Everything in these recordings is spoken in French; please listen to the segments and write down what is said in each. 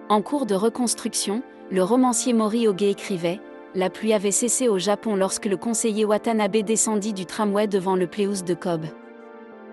En cours de reconstruction, le romancier Mori Oge écrivait « La pluie avait cessé au Japon lorsque le conseiller Watanabe descendit du tramway devant le Pléus de Kobe.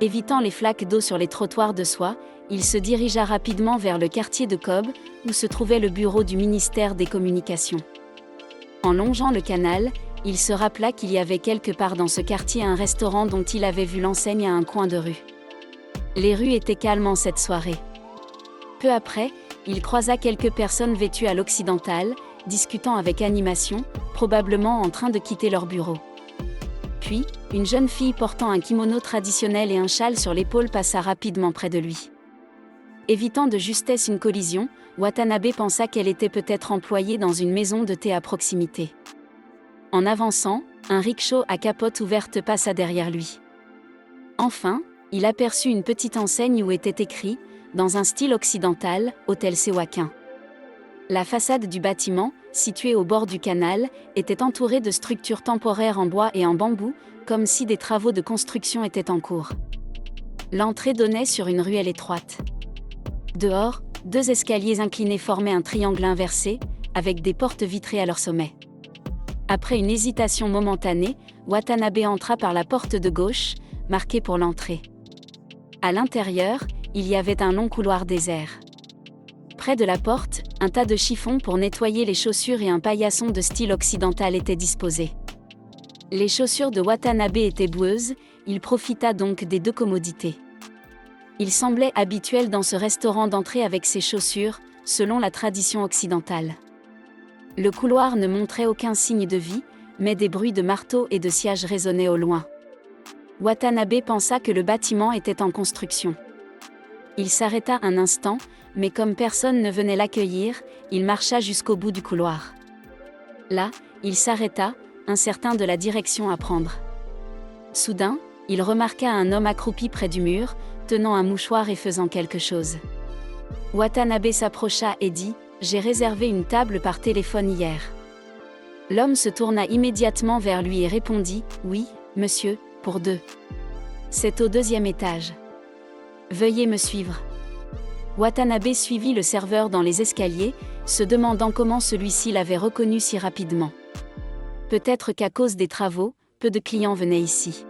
Évitant les flaques d'eau sur les trottoirs de soie, il se dirigea rapidement vers le quartier de Kobe, où se trouvait le bureau du ministère des Communications. En longeant le canal, il se rappela qu'il y avait quelque part dans ce quartier un restaurant dont il avait vu l'enseigne à un coin de rue. Les rues étaient calmes en cette soirée. Peu après, il croisa quelques personnes vêtues à l'occidental, discutant avec animation, probablement en train de quitter leur bureau. Puis, une jeune fille portant un kimono traditionnel et un châle sur l'épaule passa rapidement près de lui. Évitant de justesse une collision, Watanabe pensa qu'elle était peut-être employée dans une maison de thé à proximité. En avançant, un rickshaw à capote ouverte passa derrière lui. Enfin, il aperçut une petite enseigne où était écrit, dans un style occidental, Hôtel Sewakin. La façade du bâtiment, située au bord du canal, était entourée de structures temporaires en bois et en bambou, comme si des travaux de construction étaient en cours. L'entrée donnait sur une ruelle étroite. Dehors, 2 escaliers inclinés formaient un triangle inversé, avec des portes vitrées à leur sommet. Après une hésitation momentanée, Watanabe entra par la porte de gauche, marquée pour l'entrée. À l'intérieur, il y avait un long couloir désert. Près de la porte, un tas de chiffons pour nettoyer les chaussures et un paillasson de style occidental étaient disposés. Les chaussures de Watanabe étaient boueuses, il profita donc des 2 commodités. Il semblait habituel dans ce restaurant d'entrer avec ses chaussures, selon la tradition occidentale. Le couloir ne montrait aucun signe de vie, mais des bruits de marteau et de sciage résonnaient au loin. Watanabe pensa que le bâtiment était en construction. Il s'arrêta un instant, mais comme personne ne venait l'accueillir, il marcha jusqu'au bout du couloir. Là, il s'arrêta, incertain de la direction à prendre. Soudain, il remarqua un homme accroupi près du mur, tenant un mouchoir et faisant quelque chose. Watanabe s'approcha et dit « J'ai réservé une table par téléphone hier. » L'homme se tourna immédiatement vers lui et répondit « Oui, monsieur, pour 2. C'est au 2e étage. Veuillez me suivre. » Watanabe suivit le serveur dans les escaliers, se demandant comment celui-ci l'avait reconnu si rapidement. Peut-être qu'à cause des travaux, peu de clients venaient ici.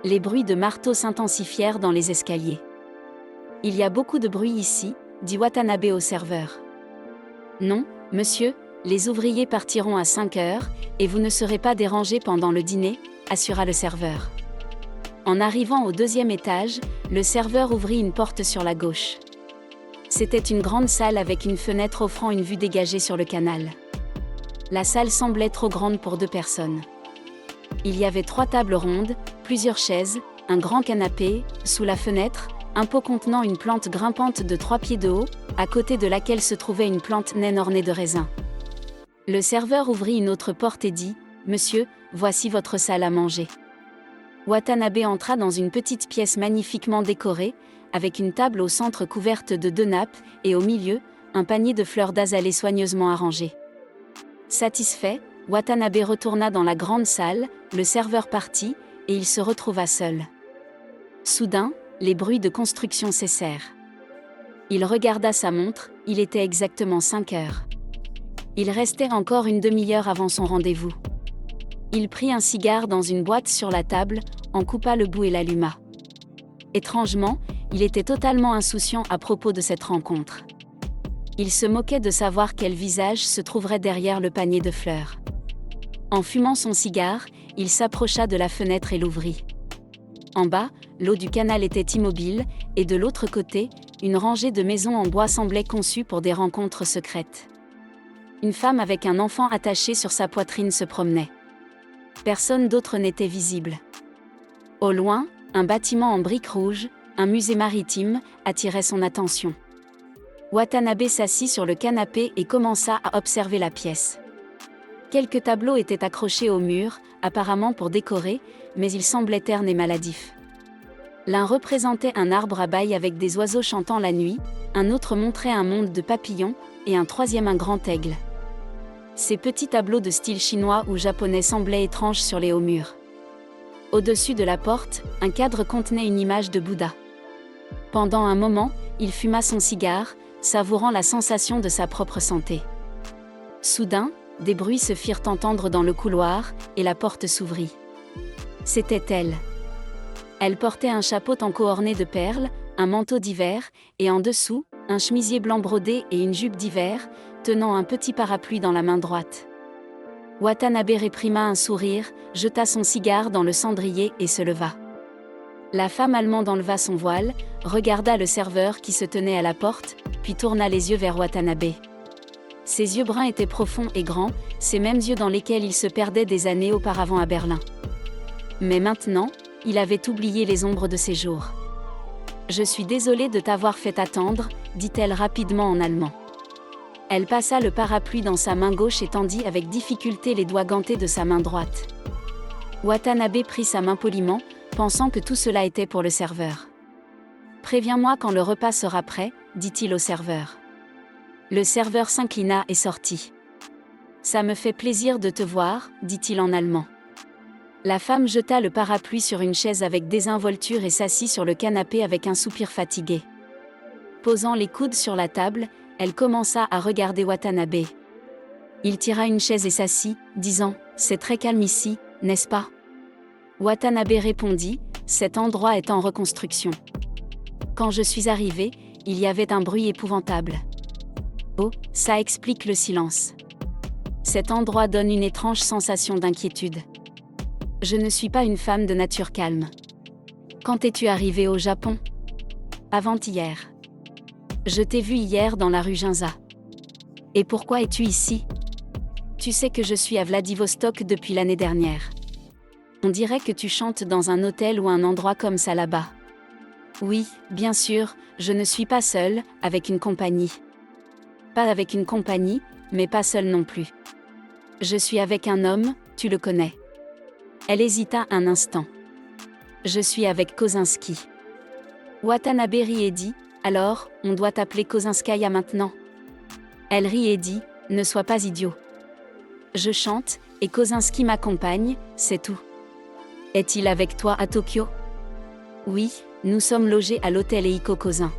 Les bruits de marteau s'intensifièrent dans les escaliers. « Il y a beaucoup de bruit ici, » dit Watanabe au serveur. « Non, monsieur, les ouvriers partiront à 5 heures, et vous ne serez pas dérangé pendant le dîner, » assura le serveur. En arrivant au 2e étage, le serveur ouvrit une porte sur la gauche. C'était une grande salle avec une fenêtre offrant une vue dégagée sur le canal. La salle semblait trop grande pour 2 personnes. Il y avait 3 tables rondes, plusieurs chaises, un grand canapé, sous la fenêtre, un pot contenant une plante grimpante de 3 pieds de haut, à côté de laquelle se trouvait une plante naine ornée de raisins. Le serveur ouvrit une autre porte et dit « Monsieur, voici votre salle à manger. » Watanabe entra dans une petite pièce magnifiquement décorée, avec une table au centre couverte de 2 nappes, et au milieu, un panier de fleurs d'azalée soigneusement arrangé. Satisfait, Watanabe retourna dans la grande salle, le serveur partit, et il se retrouva seul. Soudain, les bruits de construction cessèrent. Il regarda sa montre, il était exactement 5 heures. Il restait encore une demi-heure avant son rendez-vous. Il prit un cigare dans une boîte sur la table, en coupa le bout et l'alluma. Étrangement, il était totalement insouciant à propos de cette rencontre. Il se moquait de savoir quel visage se trouverait derrière le panier de fleurs. En fumant son cigare, il s'approcha de la fenêtre et l'ouvrit. En bas, l'eau du canal était immobile, et de l'autre côté, une rangée de maisons en bois semblait conçue pour des rencontres secrètes. Une femme avec un enfant attaché sur sa poitrine se promenait. Personne d'autre n'était visible. Au loin, un bâtiment en briques rouges, un musée maritime, attirait son attention. Watanabe s'assit sur le canapé et commença à observer la pièce. Quelques tableaux étaient accrochés au mur, apparemment pour décorer, mais ils semblaient ternes et maladifs. L'un représentait un arbre à bail avec des oiseaux chantant la nuit, un autre montrait un monde de papillons, et un 3e un grand aigle. Ces petits tableaux de style chinois ou japonais semblaient étranges sur les hauts murs. Au-dessus de la porte, un cadre contenait une image de Bouddha. Pendant un moment, il fuma son cigare, savourant la sensation de sa propre santé. Soudain, des bruits se firent entendre dans le couloir, et la porte s'ouvrit. C'était elle. Elle portait un chapeau tanko orné de perles, un manteau d'hiver, et en dessous, un chemisier blanc brodé et une jupe d'hiver, tenant un petit parapluie dans la main droite. Watanabe réprima un sourire, jeta son cigare dans le cendrier et se leva. La femme allemande enleva son voile, regarda le serveur qui se tenait à la porte, puis tourna les yeux vers Watanabe. Ses yeux bruns étaient profonds et grands, ces mêmes yeux dans lesquels il se perdait des années auparavant à Berlin. Mais maintenant, il avait oublié les ombres de ses jours. « Je suis désolée de t'avoir fait attendre », dit-elle rapidement en allemand. Elle passa le parapluie dans sa main gauche et tendit avec difficulté les doigts gantés de sa main droite. Watanabe prit sa main poliment, pensant que tout cela était pour le serveur. « Préviens-moi quand le repas sera prêt », dit-il au serveur. Le serveur s'inclina et sortit. « Ça me fait plaisir de te voir », dit-il en allemand. La femme jeta le parapluie sur une chaise avec désinvolture et s'assit sur le canapé avec un soupir fatigué. Posant les coudes sur la table, elle commença à regarder Watanabe. Il tira une chaise et s'assit, disant « C'est très calme ici, n'est-ce pas ?» Watanabe répondit « Cet endroit est en reconstruction. Quand je suis arrivé, il y avait un bruit épouvantable. Oh, ça explique le silence. Cet endroit donne une étrange sensation d'inquiétude. Je ne suis pas une femme de nature calme. Quand es-tu arrivée au Japon ? Avant-hier. Je t'ai vu hier dans la rue Ginza. Et pourquoi es-tu ici ? Tu sais que je suis à Vladivostok depuis l'année dernière. On dirait que tu chantes dans un hôtel ou un endroit comme ça là-bas. Oui, bien sûr, je ne suis pas seule, avec une compagnie. Pas avec une compagnie, mais pas seule non plus. Je suis avec un homme, tu le connais. Elle hésita un instant. Je suis avec Kozinski. Watanabe rit et dit, alors, on doit t'appeler Kozinskaya maintenant. Elle rit et dit, ne sois pas idiot. Je chante, et Kozinski m'accompagne, c'est tout. Est-il avec toi à Tokyo ? Oui, nous sommes logés à l'hôtel Eiko Kozin.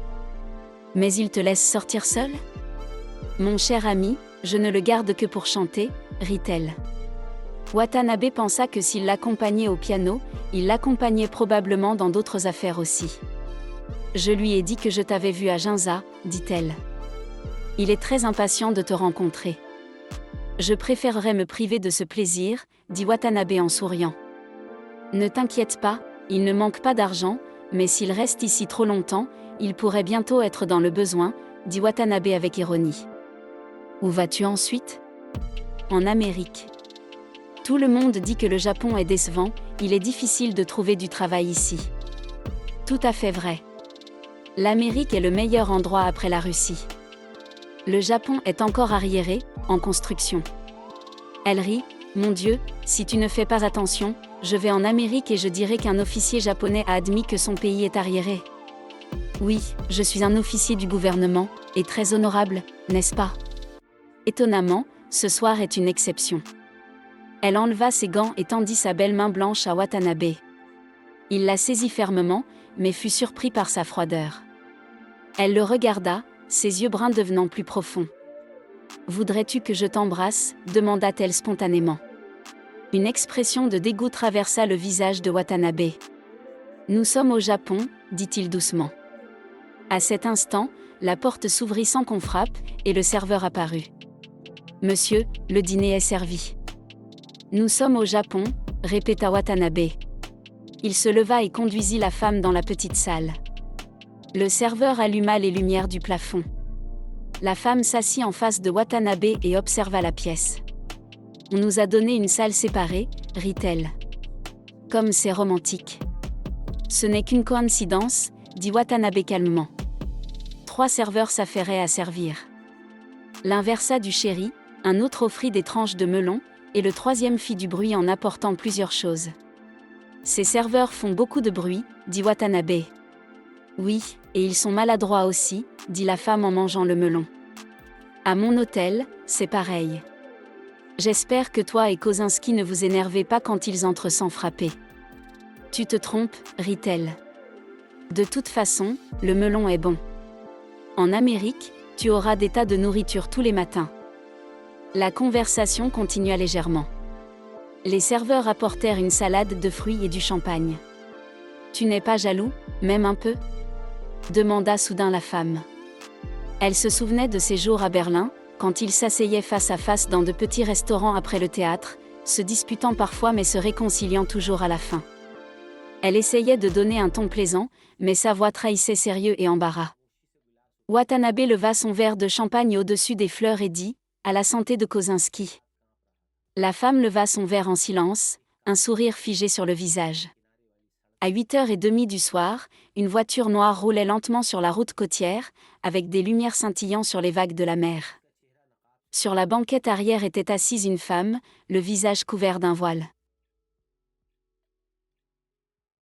Mais il te laisse sortir seul ? Mon cher ami, je ne le garde que pour chanter, rit-elle. Watanabe pensa que s'il l'accompagnait au piano, il l'accompagnait probablement dans d'autres affaires aussi. Je lui ai dit que je t'avais vu à Ginza, dit-elle. Il est très impatient de te rencontrer. Je préférerais me priver de ce plaisir, dit Watanabe en souriant. Ne t'inquiète pas, il ne manque pas d'argent, mais s'il reste ici trop longtemps, il pourrait bientôt être dans le besoin, dit Watanabe avec ironie. Où vas-tu ensuite ? En Amérique. Tout le monde dit que le Japon est décevant, il est difficile de trouver du travail ici. Tout à fait vrai. L'Amérique est le meilleur endroit après la Russie. Le Japon est encore arriéré, en construction. Elle rit, mon Dieu, si tu ne fais pas attention, je vais en Amérique et je dirai qu'un officier japonais a admis que son pays est arriéré. Oui, je suis un officier du gouvernement, et très honorable, n'est-ce pas ? Étonnamment, ce soir est une exception. Elle enleva ses gants et tendit sa belle main blanche à Watanabe. Il la saisit fermement, mais fut surpris par sa froideur. Elle le regarda, ses yeux bruns devenant plus profonds. « Voudrais-tu que je t'embrasse » demanda-t-elle spontanément. Une expression de dégoût traversa le visage de Watanabe. « Nous sommes au Japon » dit-il doucement. À cet instant, la porte s'ouvrit sans qu'on frappe, et le serveur apparut. « Monsieur, le dîner est servi. » « Nous sommes au Japon » répéta Watanabe. Il se leva et conduisit la femme dans la petite salle. Le serveur alluma les lumières du plafond. La femme s'assit en face de Watanabe et observa la pièce. « On nous a donné une salle séparée » rit-elle. « Comme c'est romantique. »« Ce n'est qu'une coïncidence » dit Watanabe calmement. 3 serveurs s'affairaient à servir. L'un versa du sherry, un autre offrit des tranches de melon, et le 3e fit du bruit en apportant plusieurs choses. « Ces serveurs font beaucoup de bruit » dit Watanabe. « Oui, et ils sont maladroits aussi » dit la femme en mangeant le melon. « À mon hôtel, c'est pareil. J'espère que toi et Kozinski ne vous énervez pas quand ils entrent sans frapper. »« Tu te trompes » rit-elle. « De toute façon, le melon est bon. En Amérique, Tu auras des tas de nourriture tous les matins. La conversation continua légèrement. Les serveurs apportèrent une salade de fruits et du champagne. Tu n'es pas jaloux, même un peu ? Demanda soudain la femme. Elle se souvenait de ses jours à Berlin, quand ils s'asseyaient face à face dans de petits restaurants après le théâtre, se disputant parfois mais se réconciliant toujours à la fin. Elle essayait de donner un ton plaisant, mais sa voix trahissait sérieux et embarras. Watanabe leva son verre de champagne au-dessus des fleurs et dit « À la santé de Kozinski ». La femme leva son verre en silence, un sourire figé sur le visage. À 8h30 du soir, une voiture noire roulait lentement sur la route côtière, avec des lumières scintillant sur les vagues de la mer. Sur la banquette arrière était assise une femme, le visage couvert d'un voile.